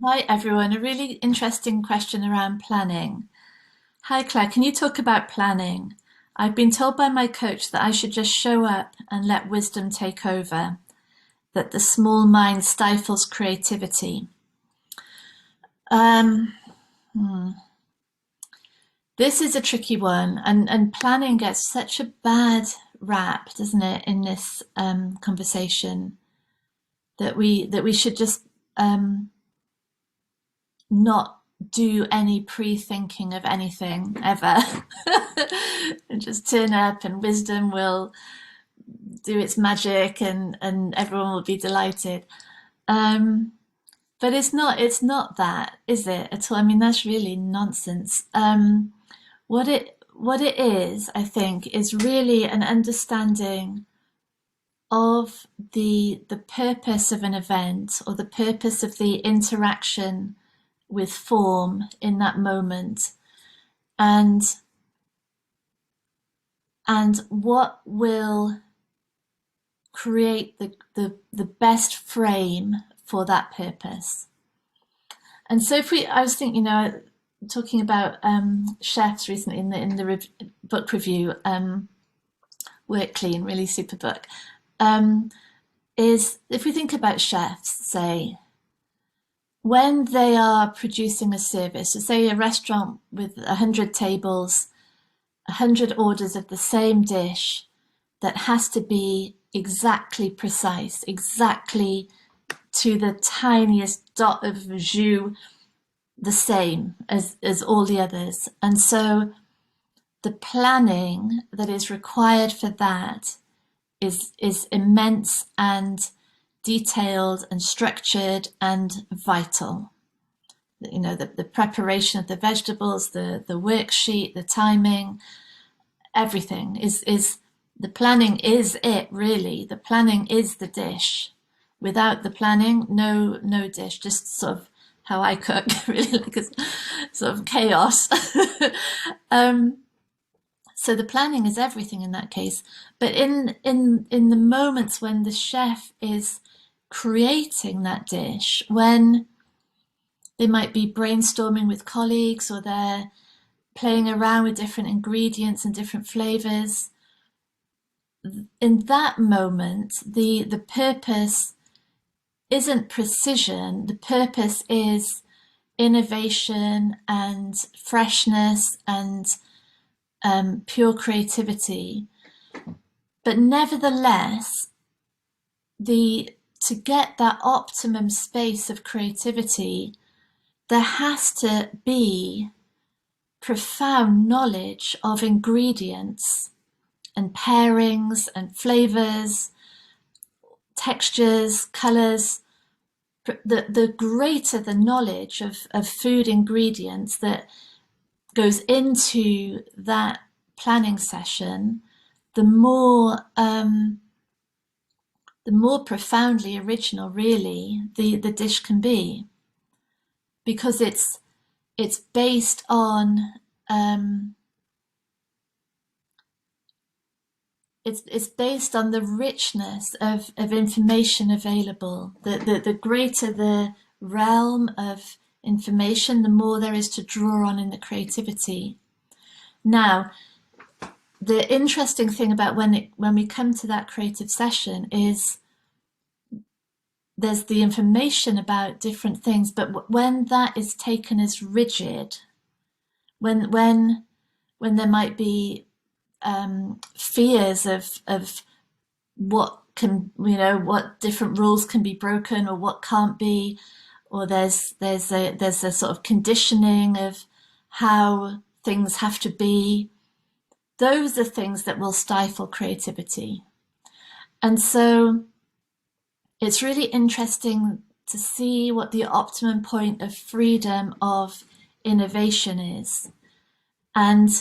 Hi, everyone. A really interesting question around planning. Hi, Claire. Can you talk about planning? I've been told by my coach that I should just show up and let wisdom take over, that the small mind stifles creativity. Um, this is a tricky one, and planning gets such a bad rap, doesn't it, in this conversation that we should just um, not do any pre-thinking of anything ever and just turn up and wisdom will do its magic and everyone will be delighted. um but it's not that, is it, at all? I mean, that's really nonsense. What it is, I think, is really an understanding of the purpose of an event, or the purpose of the interaction with form in that moment, and and what will create the best frame for that purpose. And so, if we, I was thinking, talking about chefs recently in the book review, Work Clean, really super book. Um, is if we think about chefs, say, when they are producing a service, so say a restaurant with 100 tables, 100 orders of the same dish, that has to be exactly precise, exactly to the tiniest dot of jus, the same as all the others. And so the planning that is required for that is immense and detailed and structured and vital. The preparation of the vegetables, the worksheet, the timing, everything is the planning is it, really. The planning is the dish. Without the planning, no dish, just sort of how I cook, really, like a sort of chaos. um, so the planning is everything in that case. But in the moments when the chef is creating that dish, when they might be brainstorming with colleagues, or they're playing around with different ingredients and different flavors, in that moment, the purpose isn't precision. The purpose is innovation and freshness and pure creativity. But nevertheless, the to get that optimum space of creativity, there has to be profound knowledge of ingredients and pairings and flavors, textures, colors. The greater the knowledge of food ingredients that goes into that planning session, the more the more profoundly original, really, the dish can be, because it's based on um, it's based on the richness of information available. The greater the realm of information, the more there is to draw on in the creativity. Now, the interesting thing about when we come to that creative session is there's the information about different things, but when that is taken as rigid, when there might be fears of what different rules can be broken or what can't be, or there's a sort of conditioning of how things have to be. Those are things that will stifle creativity. And so it's really interesting to see what the optimum point of freedom of innovation is. And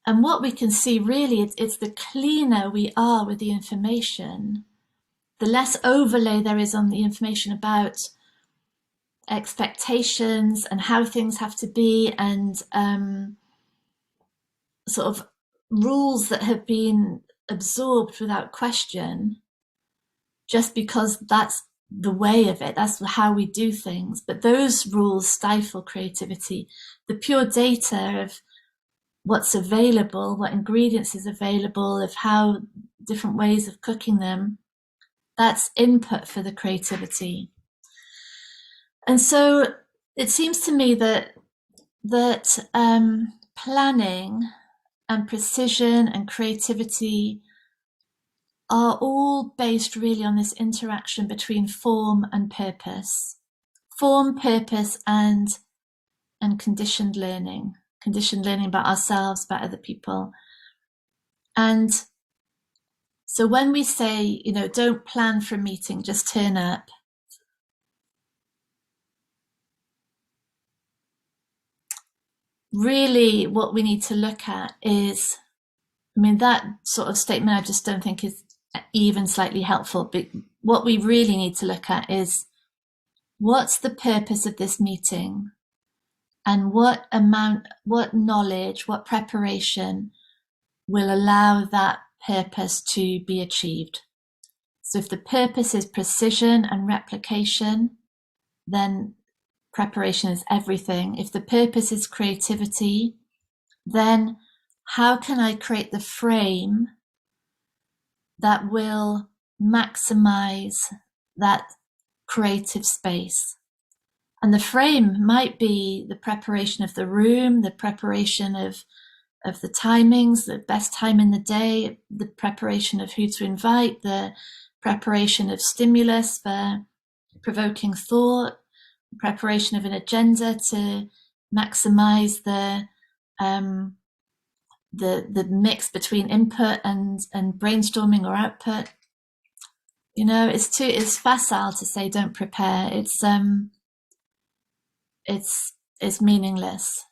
what we can see, really, it's the cleaner we are with the information, the less overlay there is on the information about expectations and how things have to be, and sort of rules that have been absorbed without question, just because that's the way of it. That's how we do things. But those rules stifle creativity. The pure data of what's available, what ingredients is available, of how different ways of cooking them, that's input for the creativity. And so it seems to me that planning and precision and creativity are all based really on this interaction between form and purpose. Form, purpose, and conditioned learning about ourselves, about other people. And so when we say, don't plan for a meeting, just turn up, really what we need to look at is, that sort of statement I just don't think is even slightly helpful. But what we really need to look at is, what's the purpose of this meeting? And what knowledge, what preparation will allow that purpose to be achieved? So if the purpose is precision and replication, then preparation is everything. If the purpose is creativity, then how can I create the frame that will maximize that creative space? And the frame might be the preparation of the room, the preparation of the timings, the best time in the day, the preparation of who to invite, the preparation of stimulus for provoking thought, preparation of an agenda to maximize the mix between input and brainstorming or output. It's facile to say don't prepare. It's meaningless.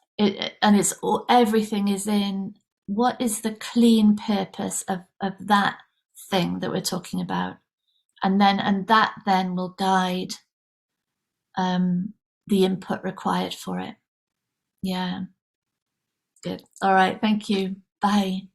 Everything is in what is the clean purpose of that thing that we're talking about, and that then will guide the input required for it. Yeah, good. All right, thank you. Bye.